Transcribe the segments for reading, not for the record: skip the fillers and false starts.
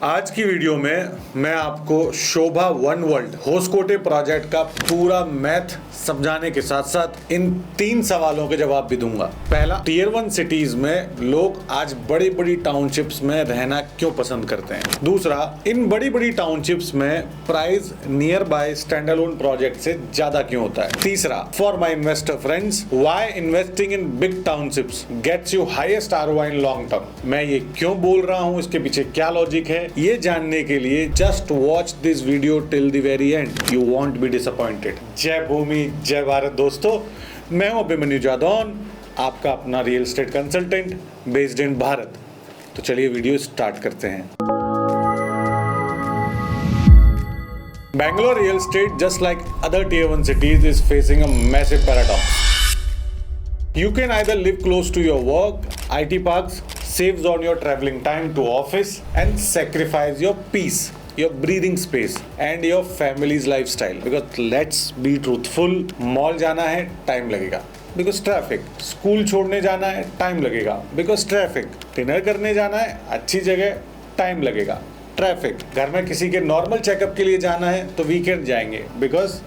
आज की वीडियो में मैं आपको शोभा वन वर्ल्ड होसकोटे प्रोजेक्ट का पूरा मैथ समझाने के साथ साथ इन 3 सवालों के जवाब भी दूंगा। पहला, टियर 1 सिटीज में लोग आज बड़ी बड़ी टाउनशिप्स में रहना क्यों पसंद करते हैं। दूसरा, इन बड़ी बड़ी टाउनशिप्स में price nearby stand alone project से ज्यादा क्यों होता है। तीसरा, for my investor friends, why investing in big townships gets you highest ROI in long term. मैं ये क्यों बोल रहा हूँ, इसके पीछे क्या लॉजिक है, ये जानने के लिए just watch this video till the very and, you want be disappointed. जय भूमि जय भारत दोस्तों, मैं हूं अभिमन्यु जादौन, आपका अपना real estate consultant based in Bharat. तो चलिए वीडियो स्टार्ट करते हैं। Bangalore real estate, just like other tier 1 cities, is facing a massive paradox. You can either live close to your work, IT parks, saves on your traveling time to office, and sacrifice your peace, your breathing space, and your family's lifestyle. Because let's be truthful, mall जाना है time लगेगा because traffic, school छोड़ने जाना है time लगेगा because traffic, dinner करने जाना है अच्छी जगह टाइम लगेगा ट्रैफिक, घर में किसी के नॉर्मल चेकअप के लिए जाना है तो वीकेंड जाएंगे because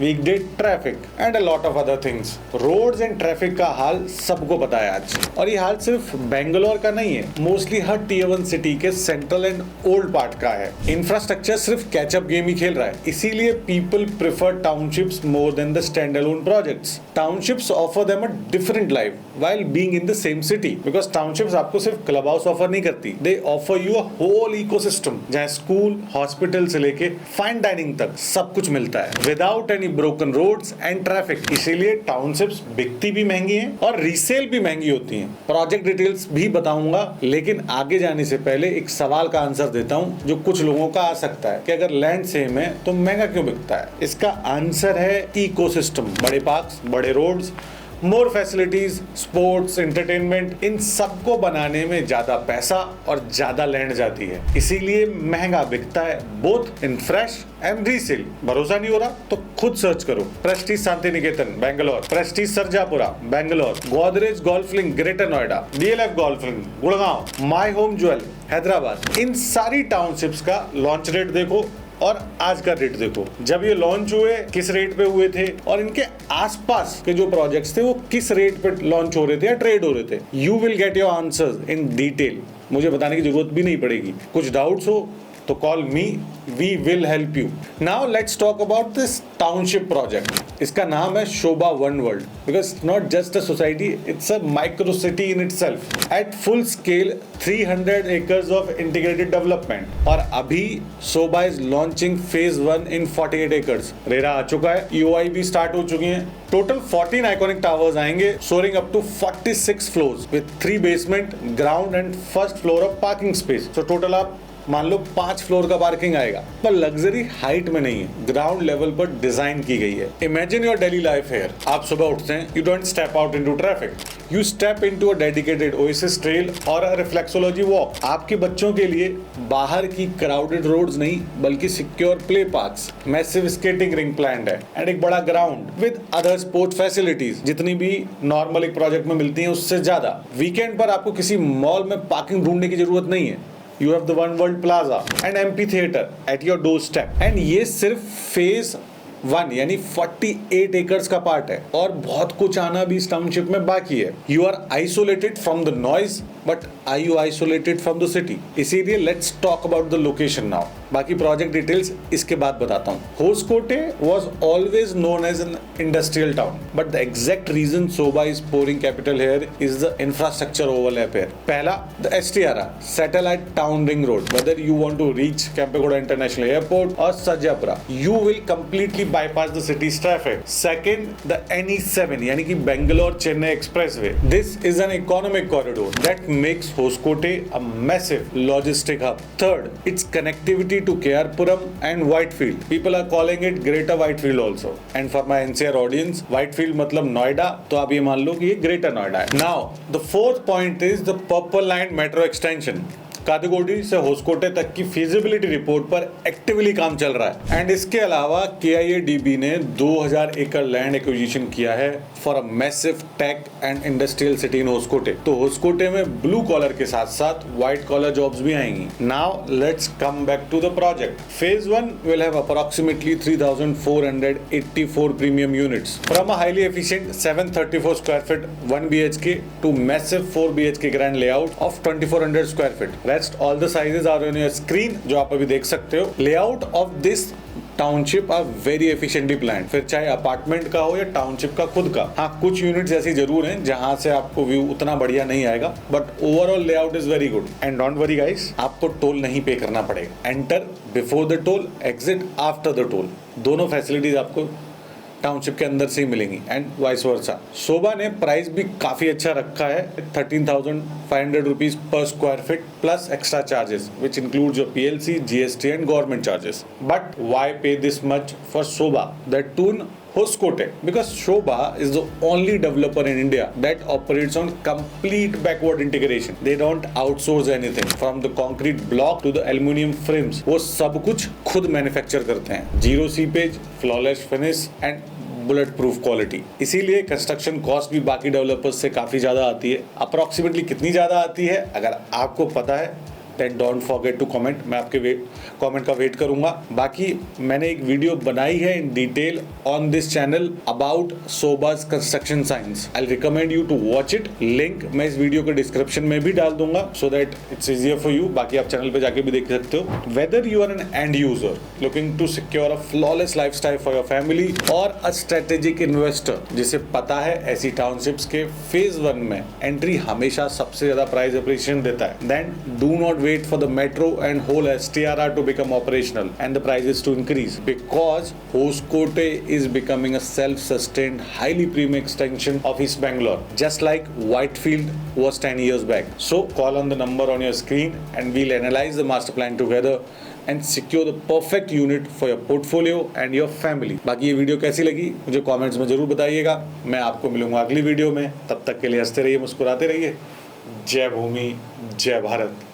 weekday traffic and a lot of other things. Roads and traffic का हाल सबको पता है आज, और ये हाल सिर्फ बेंगलोर का नहीं है, मोस्टली हर टियर 1 सिटी के सेंट्रल एंड ओल्ड पार्ट का है। इंफ्रास्ट्रक्चर सिर्फ कैचअप गेम ही खेल रहा है, इसीलिए people prefer townships more than the stand alone projects. Townships offer them a different life while being in the same city, because townships आपको सिर्फ क्लब हाउस ऑफर नहीं करती, they offer you a whole ecosystem जहां school, hospital से लेके fine dining तक सब कुछ मिलता है without any broken roads and traffic. इसीलिए टाउनशिप्स बिकती भी महंगी हैं और रीसेल भी महंगी होती हैं। प्रोजेक्ट डिटेल्स भी बताऊंगा, लेकिन आगे जाने से पहले एक सवाल का आंसर देता हूं जो कुछ लोगों का आ सकता है कि अगर लैंड सेम है तो महंगा क्यों बिकता है। इसका आंसर है इकोसिस्टम, बड़े पार्क्स, बड़े roads, more facilities, sports, entertainment, इन सबको बनाने में ज्यादा पैसा और ज्यादा लैंड जाती है, इसीलिए महंगा बिकता है both in fresh and resale. भरोसा नहीं हो रहा तो खुद सर्च करो। Prestige Shanti Niketan Bangalore, Prestige Sarjapura Bangalore, Godrej golf link greater Noida, DLF golf link Gurgaon, my home jewel Hyderabad, इन सारी टाउनशिप्स का लॉन्च रेट देखो और आज का रेट देखो। जब ये लॉन्च हुए किस रेट पे हुए थे और इनके आसपास के जो प्रोजेक्ट्स थे वो किस रेट पे लॉन्च हो रहे थे या ट्रेड हो रहे थे। You will get your answers in detail, मुझे बताने की जरूरत भी नहीं पड़ेगी। कुछ डाउट्स हो तो call me, we will help you. Now let's talk about this township project. इसका नाम है Shobha one world because not just a society, it's a micro city in itself at full scale, 300 acres of integrated development. और अभी Shobha is launching phase 1 in 48 acres. RERA आ चुका है, EOI भी start हो चुकी हैं। टोटल 14 आइकॉनिक टावर्स आएंगे, soaring up to 46 floors with 3 basement, ground and first floor of parking space. तो टोटल आप मान लो 5 फ्लोर का पार्किंग आएगा, पर लग्जरी हाइट में नहीं है, ग्राउंड लेवल पर डिजाइन की गई है। Imagine your daily life here. आप सुबह उठते हैं, you don't step out into traffic, you step into a dedicated oasis trail और अ रिफ्लेक्सोलॉजी वॉक। आपके बच्चों के लिए बाहर की क्राउडेड रोड्स नहीं बल्कि secure play parks, massive skating ring planned है एंड एक बड़ा ground with other sports facilities जितनी भी नॉर्मल एक प्रोजेक्ट में मिलती हैं उससे ज्यादा। वीकेंड पर आपको किसी मॉल में पार्किंग ढूंढने की जरूरत नहीं है। You have the One World Plaza and amphitheater at your doorstep. And ये सिर्फ फेज 1 यानी 48 एकर्स का पार्ट है और बहुत कुछ आना भी इस टाउनशिप में बाकी है। You are isolated from the noise but are you isolated from the city. इसीलिए let's talk about the location now. बाकी प्रोजेक्ट डिटेल्स इसके बाद बताता हूँ। Hoskote was always known as an industrial town, but the exact reason Shobha is pouring capital here is the infrastructure overlap here. पहला, the STRR satellite town ring road. Whether you want to reach Kempegowda international airport और Sarjapura, you will completely bypass the city's traffic. Second, the NE7 यानी कि Bangalore Chennai expressway. This is an economic corridor that makes Hoskote a massive logistic hub. Third, its connectivity to KR-Puram and Whitefield. People are calling it Greater Whitefield also. And for my NCR audience, Whitefield मतलब नोएडा, तो आप ये मान लो कि ये greater Noida है. Now, the fourth point is the Purple Line metro extension. कादगोडी से होस्कोटे तक की फिजिबिलिटी रिपोर्ट पर एक्टिवली काम चल रहा है। एंड इसके अलावा KIADB ने 2000 एकड़ लैंड एक्विजिशन किया है for a massive tech and industrial city in Hoskote. तो होस्कोटे में ब्लू कॉलर के साथ साथ व्हाइट कॉलर जॉब्स भी आएंगी। Now let's come back to the project. Phase 1 will have approximately 3,484 premium units from a highly efficient 734 square feet 1 BHK to massive 4 BHK grand layout of 2400 square feet. Rest all the sizes are on your screen जो आप अभी देख सकते हो। Layout of this township are very efficiently plan, फिर चाहे apartment का हो या टाउनशिप का खुद का। हाँ, कुछ यूनिट्स ऐसी जरूर हैं जहां से आपको व्यू उतना बढ़िया नहीं आएगा, but overall layout is very good. And don't worry guys, आपको टोल नहीं पे करना पड़ेगा। Enter before the toll, exit after the toll, दोनों फैसिलिटीज आपको टाउनशिप के अंदर से ही मिलेंगी एंड वाइस वर्सा। शोभा ने प्राइस भी काफी अच्छा रखा है, 13,500 rupees per square feet plus extra charges which include your PLC, GST and government charges. But why pay this much for Shobha, that too in Hoskote? Because Shobha is the only developer in India that operates on complete backward integration. They don't outsource anything from the concrete block to the aluminium frames. वो सब कुछ खुद manufacture करते हैं। Zero seepage, flawless finish and bullet proof quality. इसीलिए construction cost भी बाकी developers से काफी ज्यादा आती है। अप्रोक्सीमेटली कितनी ज्यादा आती है अगर आपको पता है then don't forget to comment. मैं आपके कमेंट का वेट करूंगा। बाकी मैंने एक वीडियो बनाई है in detail on this channel about शोभा's construction science. I recommend you to watch it. Link मैं इस वीडियो के डिस्क्रिप्शन में भी डाल दूंगा so that it's easier for you. बाकी आप चैनल पे जाके भी देख सकते हो। Whether you are an end user looking to secure a flawless lifestyle for your family और अ स्ट्रेटेजिक इन्वेस्टर जिसे पता है ऐसी टाउनशिप्स के फेज 1 में एंट्री हमेशा सबसे ज्यादा प्राइस अप्रिसिएशन देता है, then do not wait for the metro and whole STRR to become operational and the prices to increase, because Hoskote is becoming a self-sustained, highly premium extension of East Bangalore, just like Whitefield was 10 years back. So call on the number on your screen and we'll analyze the master plan together and secure the perfect unit for your portfolio and your family. बाकी ये video कैसी लगी मुझे comments में जरूर बताइएगा। मैं आपको मिलूंगा अगली वीडियो में। तब तक के लिए हंसते रहिए, मुस्कुराते रहिए। जय भूमि, जय भारत।